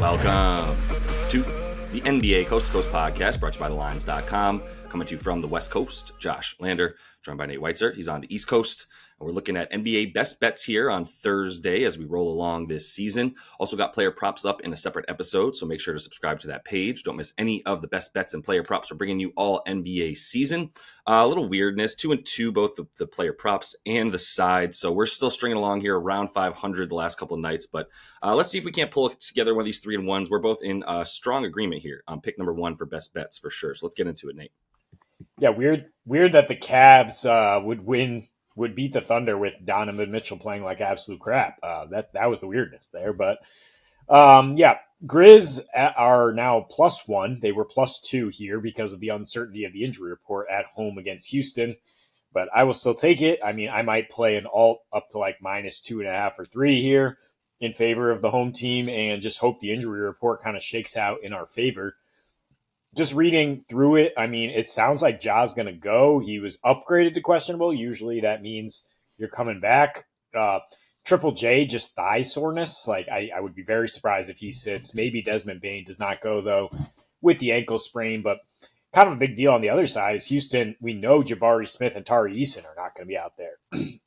Welcome to the NBA Coast to Coast podcast brought to you by thelines.com. Coming to you from the West Coast, Josh Lander, joined by Nate Weitzer. He's on the East Coast. And we're looking at NBA best bets here on Thursday as we roll along this season. Also got player props up in a separate episode, so make sure to subscribe to that page. Don't miss any of the best bets and player props. We're bringing you all NBA season. A little weirdness, 2-2, both the player props and the side. So we're still stringing along here around 500 the last couple of nights. But let's see if we can't pull together one of these 3-1s. We're both in strong agreement here on pick number one for best bets for sure. So let's get into it, Nate. Yeah, weird that the Cavs would beat the Thunder with Donovan Mitchell playing like absolute crap. That was the weirdness there. But Grizz are now +1. They were +2 here because of the uncertainty of the injury report at home against Houston. But I will still take it. I mean, I might play an alt up to like -2.5 or 3 here in favor of the home team and just hope the injury report kind of shakes out in our favor. Just reading through it, I mean, it sounds like Ja's going to go. He was upgraded to questionable. Usually that means you're coming back. Triple J, just thigh soreness. Like, I would be very surprised if he sits. Maybe Desmond Bane does not go, though, with the ankle sprain. But kind of a big deal on the other side is Houston. We know Jabari Smith and Tari Eason are not going to be out there.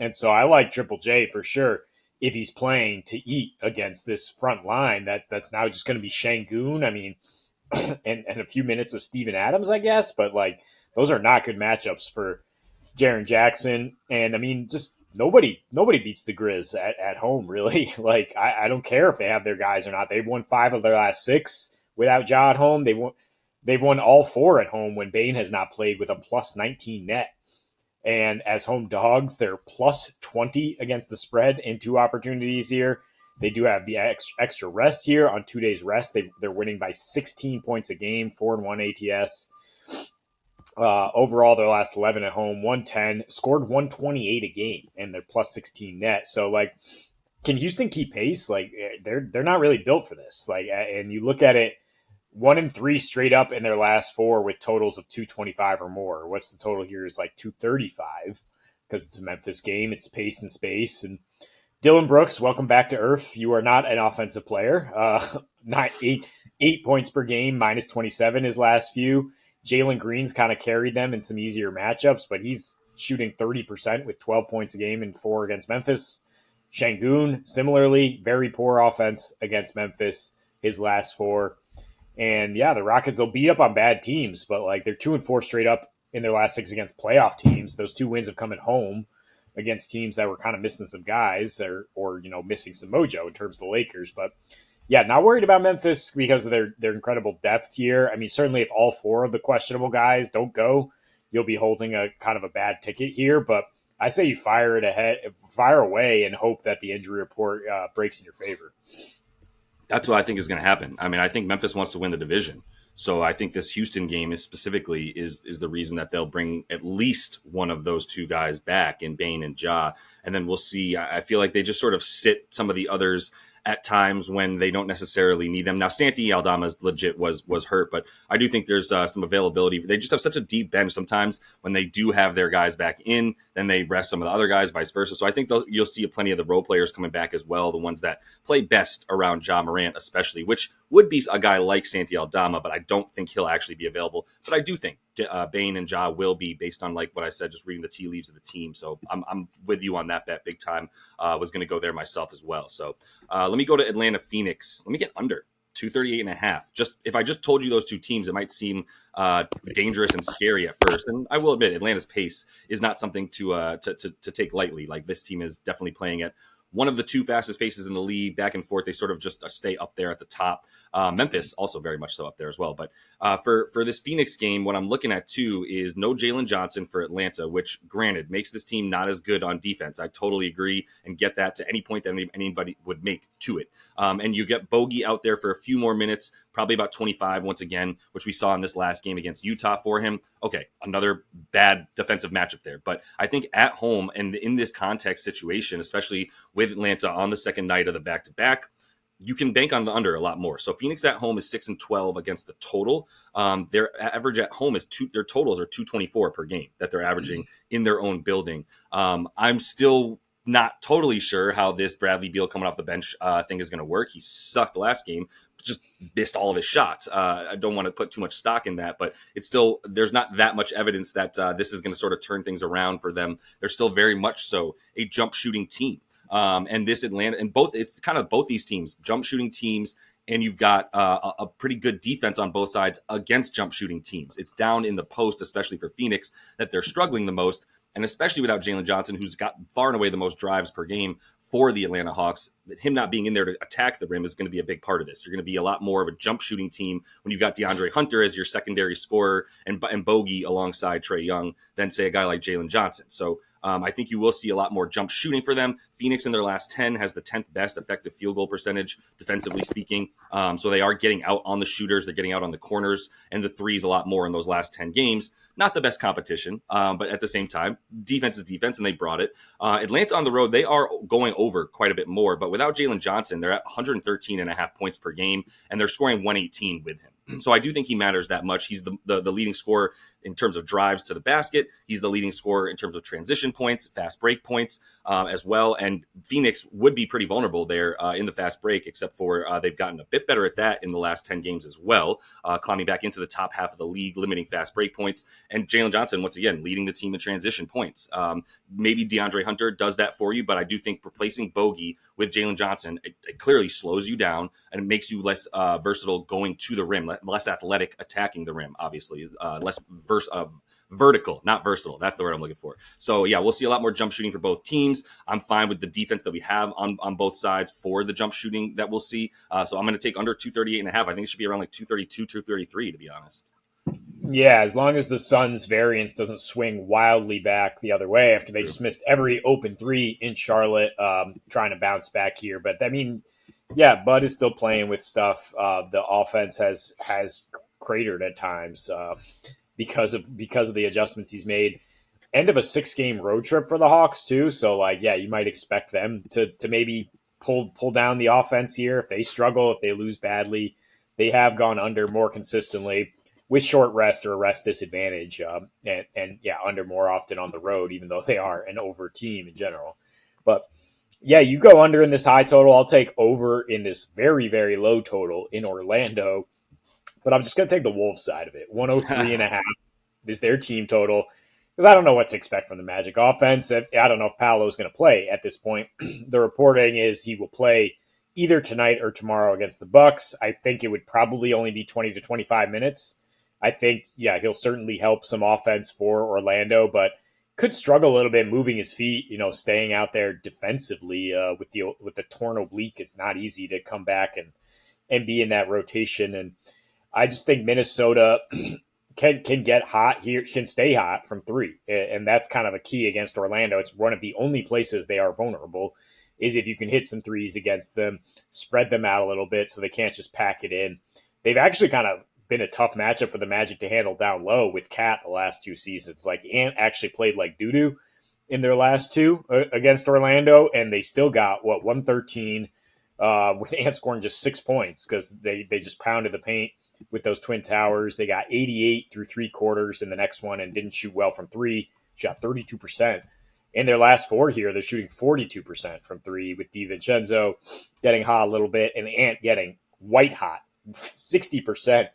And so I like Triple J for sure if he's playing to eat against this front line. That's now just going to be Şengün. I mean, and a few minutes of Steven Adams, I guess. But, like, those are not good matchups for Jaren Jackson. And, I mean, just nobody beats the Grizz at home, really. Like, I don't care if they have their guys or not. They've won 5 of their last 6 without Ja at home. They've won all 4 at home when Bane has not played with a +19 net. And as home dogs, they're +20 against the spread in 2 opportunities here. They do have the extra rest here. On 2 days rest, they're winning by 16 points a game, 4-1 ATS. Overall, their last 11 at home, 110, scored 128 a game, and they're +16 net. So, like, can Houston keep pace? Like, they're not really built for this. Like, and you look at it, 1-3 straight up in their last 4 with totals of 225 or more. What's the total here? Is like 235 because it's a Memphis game. It's pace and space. And Dylan Brooks, welcome back to earth. You are not an offensive player. Not eight points per game, -27 his last few. Jalen Green's kind of carried them in some easier matchups, but he's shooting 30% with 12 points a game and 4 against Memphis. Şengün, similarly, very poor offense against Memphis, his last 4. And yeah, the Rockets will beat up on bad teams, but like they're 2-4 straight up in their last 6 against playoff teams. Those 2 wins have come at home against teams that were kind of missing some guys or missing some mojo in terms of the Lakers. But yeah, not worried about Memphis because of their incredible depth here. I mean, certainly if all 4 of the questionable guys don't go, you'll be holding a kind of a bad ticket here. But I say you fire away and hope that the injury report breaks in your favor. That's what I think is going to happen. I mean, I think Memphis wants to win the division. So I think this Houston game is the reason that they'll bring at least one of those 2 guys back in Bane and Ja. And then we'll see. I feel like they just sort of sit some of the others at times when they don't necessarily need them. Now, Santi Aldama's legit was hurt, but I do think there's some availability. They just have such a deep bench sometimes when they do have their guys back in, then they rest some of the other guys, vice versa. So I think you'll see plenty of the role players coming back as well, the ones that play best around Ja Morant especially, which would be a guy like Santi Aldama, but I don't think he'll actually be available. But I do think Bane and Ja will be, based on like what I said, just reading the tea leaves of the team. So I'm with you on that bet big time. Was going to go there myself as well. So let me go to Atlanta Phoenix. Let me get under 238.5. Just if I just told you those 2 teams, it might seem dangerous and scary at first. And I will admit, Atlanta's pace is not something to take lightly. Like, this team is definitely playing at one of the 2 fastest paces in the league, back and forth. They sort of just stay up there at the top. Memphis also very much so up there as well. But for this Phoenix game, what I'm looking at too is no Jalen Johnson for Atlanta, which granted makes this team not as good on defense. I totally agree and get that to any point that anybody would make to it. And you get Bogey out there for a few more minutes, probably about 25 once again, which we saw in this last game against Utah for him. Okay, another bad defensive matchup there. But I think at home and in this context situation, especially with Atlanta on the second night of the back-to-back, you can bank on the under a lot more. So Phoenix at home is 6-12 against the total. Their average at home is their totals are 224 per game that they're averaging in their own building. I'm still not totally sure how this Bradley Beal coming off the bench thing is going to work. He sucked last game, just missed all of his shots. I don't want to put too much stock in that, but it's still, there's not that much evidence that this is going to sort of turn things around for them. They're still very much so a jump shooting team. And this Atlanta, and both, it's kind of both these teams, jump shooting teams, and you've got a pretty good defense on both sides against jump shooting teams. It's down in the post, especially for Phoenix, that they're struggling the most. And especially without Jalen Johnson, who's got far and away the most drives per game for the Atlanta Hawks, him not being in there to attack the rim is going to be a big part of this. You're going to be a lot more of a jump shooting team when you've got DeAndre Hunter as your secondary scorer and Bogey alongside Trae Young than, say, a guy like Jalen Johnson. So I think you will see a lot more jump shooting for them. Phoenix in their last 10 has the 10th best effective field goal percentage, defensively speaking. So they are getting out on the shooters. They're getting out on the corners and the threes a lot more in those last 10 games. Not the best competition, but at the same time, defense is defense, and they brought it. Atlanta on the road, they are going over quite a bit more, but without Jalen Johnson, they're at 113.5 points per game, and they're scoring 118 with him. So I do think he matters that much. He's the leading scorer in terms of drives to the basket. He's the leading scorer in terms of transition points, fast break points as well. And Phoenix would be pretty vulnerable there in the fast break, except for they've gotten a bit better at that in the last 10 games as well, climbing back into the top half of the league, limiting fast break points. And Jalen Johnson, once again, leading the team in transition points. Maybe DeAndre Hunter does that for you, but I do think replacing Bogey with Jalen Johnson, it clearly slows you down and it makes you less versatile going to the rim, less athletic attacking the rim, obviously, less vertical, not versatile. That's the word I'm looking for. So yeah, we'll see a lot more jump shooting for both teams. I'm fine with the defense that we have on both sides for the jump shooting that we'll see. So I'm going to take under 238.5. I think it should be around like 232, 233, to be honest. Yeah, as long as the Suns' variance doesn't swing wildly back the other way after they just missed every open three in Charlotte, trying to bounce back here. But I mean, yeah, Bud is still playing with stuff. The offense has cratered at times because of the adjustments he's made. End of a 6-game road trip for the Hawks too, so like, yeah, you might expect them to maybe pull down the offense here if they struggle, if they lose badly. They have gone under more consistently with short rest or a rest disadvantage, and yeah, under more often on the road, even though they are an over team in general. But yeah, you go under in this high total. I'll take over in this very, very low total in Orlando. But I'm just going to take the Wolves side of it. 103.5 is their team total. Because I don't know what to expect from the Magic offense. I don't know if Paolo is going to play at this point. The reporting is he will play either tonight or tomorrow against the Bucks. I think it would probably only be 20 to 25 minutes. I think, yeah, he'll certainly help some offense for Orlando, but could struggle a little bit moving his feet, staying out there defensively with the torn oblique. It's not easy to come back and be in that rotation. And I just think Minnesota can get hot here, can stay hot from three. And that's kind of a key against Orlando. It's one of the only places they are vulnerable is if you can hit some threes against them, spread them out a little bit so they can't just pack it in. They've actually kind of been a tough matchup for the Magic to handle down low with Cat the last 2 seasons. Like Ant actually played like doo-doo in their last 2 against Orlando, and they still got, 113 with Ant scoring just 6 points because they just pounded the paint with those Twin Towers. They got 88 through 3 quarters in the next one and didn't shoot well from 3, shot 32%. In their last 4 here, they're shooting 42% from 3 with DiVincenzo getting hot a little bit and Ant getting white hot, 60%.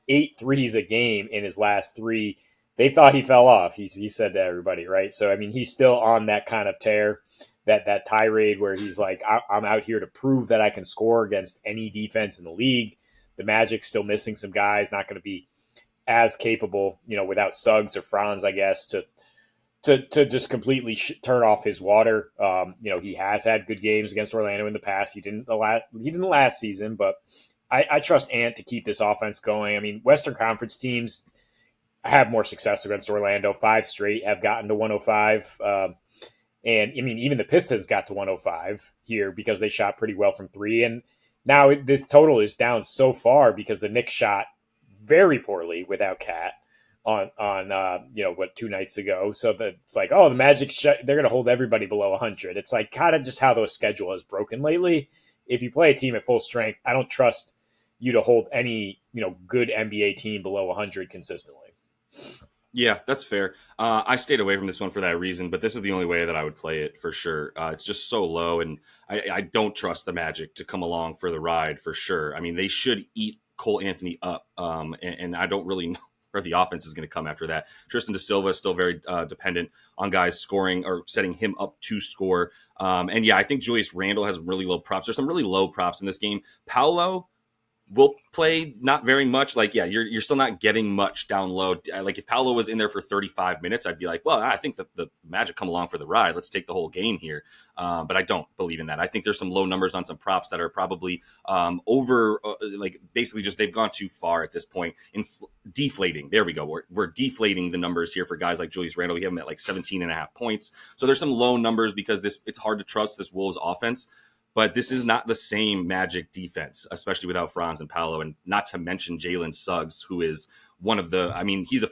8 threes a game in his last 3. They thought he fell off. He said to everybody, right? So, I mean, he's still on that kind of tear, that tirade where he's like, I'm out here to prove that I can score against any defense in the league. The Magic still missing some guys, not going to be as capable, without Suggs or Franz, I guess, to just completely turn off his water. He has had good games against Orlando in the past. He didn't last season, but I trust Ant to keep this offense going. I mean, Western Conference teams have more success against Orlando. 5 straight have gotten to 105. And, I mean, even the Pistons got to 105 here because they shot pretty well from 3. And now this total is down so far because the Knicks shot very poorly without Cat on 2 nights ago. So it's like, the Magic, they're going to hold everybody below 100. It's like kind of just how the schedule has broken lately. If you play a team at full strength, I don't trust you to hold any, good NBA team below 100 consistently. Yeah, that's fair. I stayed away from this one for that reason, but this is the only way that I would play it for sure. It's just so low, and I don't trust the Magic to come along for the ride for sure. I mean, they should eat Cole Anthony up, and I don't really know where the offense is going to come after that. Tristan da Silva is still very dependent on guys scoring or setting him up to score. And yeah, I think Julius Randle has really low props. There's some really low props in this game. Paolo will play not very much. Like, yeah, you're still not getting much down low. Like if Paolo was in there for 35 minutes, I'd be like, well, I think the Magic come along for the ride. Let's take the whole game here. But I don't believe in that. I think there's some low numbers on some props that are probably over, like basically just they've gone too far at this point in deflating. There we go. We're deflating the numbers here for guys like Julius Randle. We have him at like 17 and a half points. So there's some low numbers because it's hard to trust this Wolves offense. But this is not the same Magic defense, especially without Franz and Paolo, and not to mention Jalen Suggs, who is one of the. I mean, he's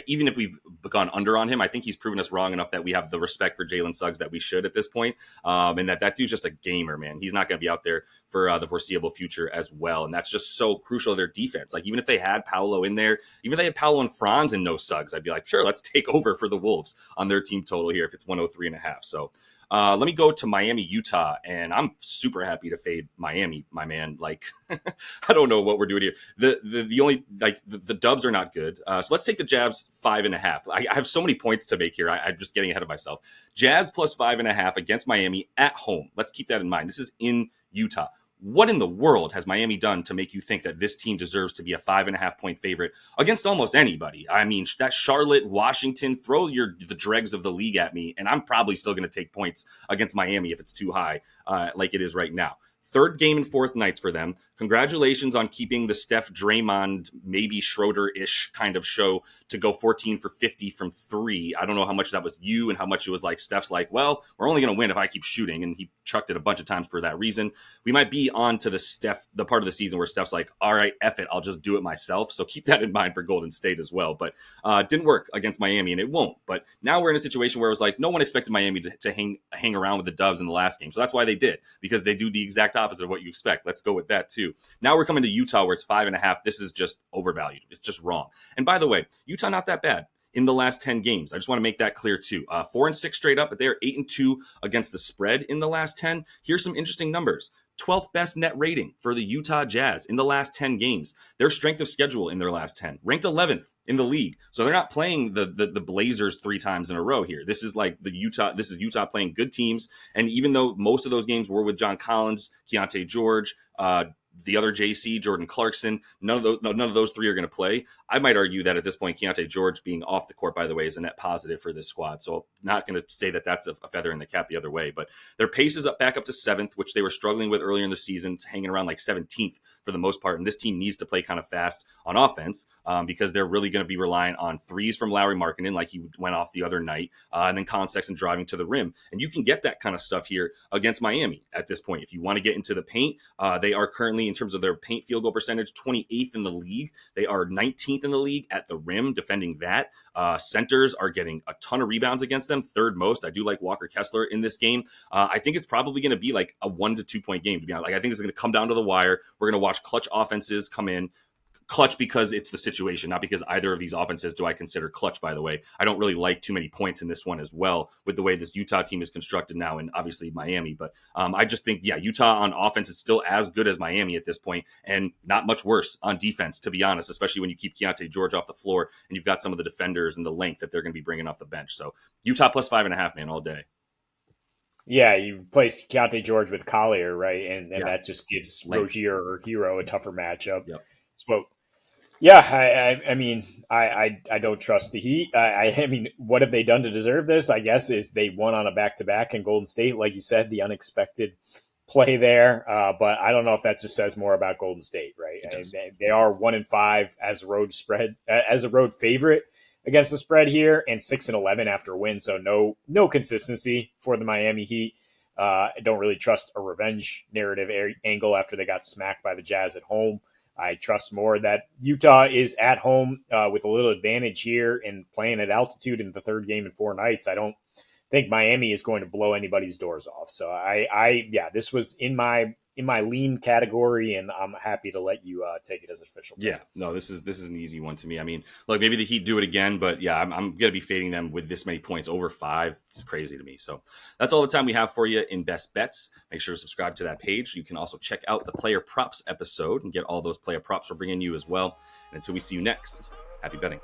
even if we've gone under on him, I think he's proven us wrong enough that we have the respect for Jalen Suggs that we should at this point, and that dude's just a gamer, man. He's not going to be out there for the foreseeable future as well, and that's just so crucial to their defense. Like even if they had Paolo in there, even if they had Paolo and Franz and no Suggs, I'd be like, sure, let's take over for the Wolves on their team total here if it's 103.5. So. Let me go to Miami, Utah, and I'm super happy to fade Miami, my man. Like, I don't know what we're doing here. The only like the Dubs are not good. So let's take the Jazz 5.5. I have so many points to make here. I'm just getting ahead of myself. Jazz plus 5.5 against Miami at home. Let's keep that in mind. This is in Utah. What in the world has Miami done to make you think that this team deserves to be a 5.5 point favorite against almost anybody? I mean, that Charlotte, Washington, throw the dregs of the league at me, and I'm probably still going to take points against Miami if it's too high, like it is right now. Third game and fourth nights for them. Congratulations on keeping the Steph Draymond, maybe Schroeder-ish kind of show to go 14 for 50 from three. I don't know how much that was you and how much it was like Steph's like, well, we're only going to win if I keep shooting. And he chucked it a bunch of times for that reason. We might be on to the part of the season where Steph's like, all right, F it, I'll just do it myself. So keep that in mind for Golden State as well. But it didn't work against Miami, and it won't. But now we're in a situation where it was like no one expected Miami to hang around with the Dubs in the last game. So that's why they did, because they do the exact opposite of what you expect. Let's go with that too. Now we're coming to Utah where it's 5.5. This is just overvalued. It's just wrong. And by the way, Utah not that bad in the last 10 games. I just want to make that clear too. 4-6 straight up, but they're 8-2 against the spread in the last 10. Here's some interesting numbers. 12th best net rating for the Utah Jazz in the last 10 games. Their strength of schedule in their last 10, ranked 11th in the league. So they're not playing the Blazers 3 times in a row here. This is like this is Utah playing good teams. And even though most of those games were with John Collins, Keontae George, the other JC, Jordan Clarkson, none of those 3 are going to play. I might argue that at this point, Keontae George being off the court, by the way, is a net positive for this squad. So I'm not going to say that that's a feather in the cap the other way. But their pace is back up to 7th, which they were struggling with earlier in the season, hanging around like 17th for the most part. And this team needs to play kind of fast on offense because they're really going to be relying on threes from Lauri Markkanen, like he went off the other night, and then Colin Sexton driving to the rim. And you can get that kind of stuff here against Miami at this point. If you want to get into the paint, they are currently, in terms of their paint field goal percentage, 28th in the league. They are 19th in the league at the rim, defending that. Centers are getting a ton of rebounds against them, third most. I do like Walker Kessler in this game. I think it's probably going to be like a 1 to 2 point game, to be honest. Like, I think it's going to come down to the wire. We're going to watch clutch offenses come in. Clutch because it's the situation, not because either of these offenses do I consider clutch, by the way. I don't really like too many points in this one as well with the way this Utah team is constructed now, and obviously Miami. But I just think, yeah, Utah on offense is still as good as Miami at this point, and not much worse on defense, to be honest, especially when you keep Keontae George off the floor and you've got some of the defenders and the length that they're going to be bringing off the bench. So Utah plus 5.5, man, all day. Yeah, you place Keontae George with Collier, right? And Yeah. that just gives Length. Rozier or Hero a tougher matchup. Yep. So, yeah, I mean, I don't trust the Heat. I mean, what have they done to deserve this? I guess is they won on a back-to-back in Golden State, like you said, the unexpected play there. But I don't know if that just says more about Golden State, right? They are 1-5 as a road spread, as a road favorite against the spread here, and 6-11 after a win. So no consistency for the Miami Heat. I don't really trust a revenge narrative angle after they got smacked by the Jazz at home. I trust more that Utah is at home with a little advantage here and playing at altitude in the third game in 4 nights. I don't think Miami is going to blow anybody's doors off. So yeah, this was in my in my lean category, and I'm happy to let you take it as official. Yeah, no, this is an easy one to me. I mean, look, maybe the Heat do it again, but yeah, I'm going to be fading them with this many points over 5. It's crazy to me. So that's all the time we have for you in Best Bets. Make sure to subscribe to that page. You can also check out the Player Props episode and get all those player props we're bringing you as well. And until we see you next, happy betting.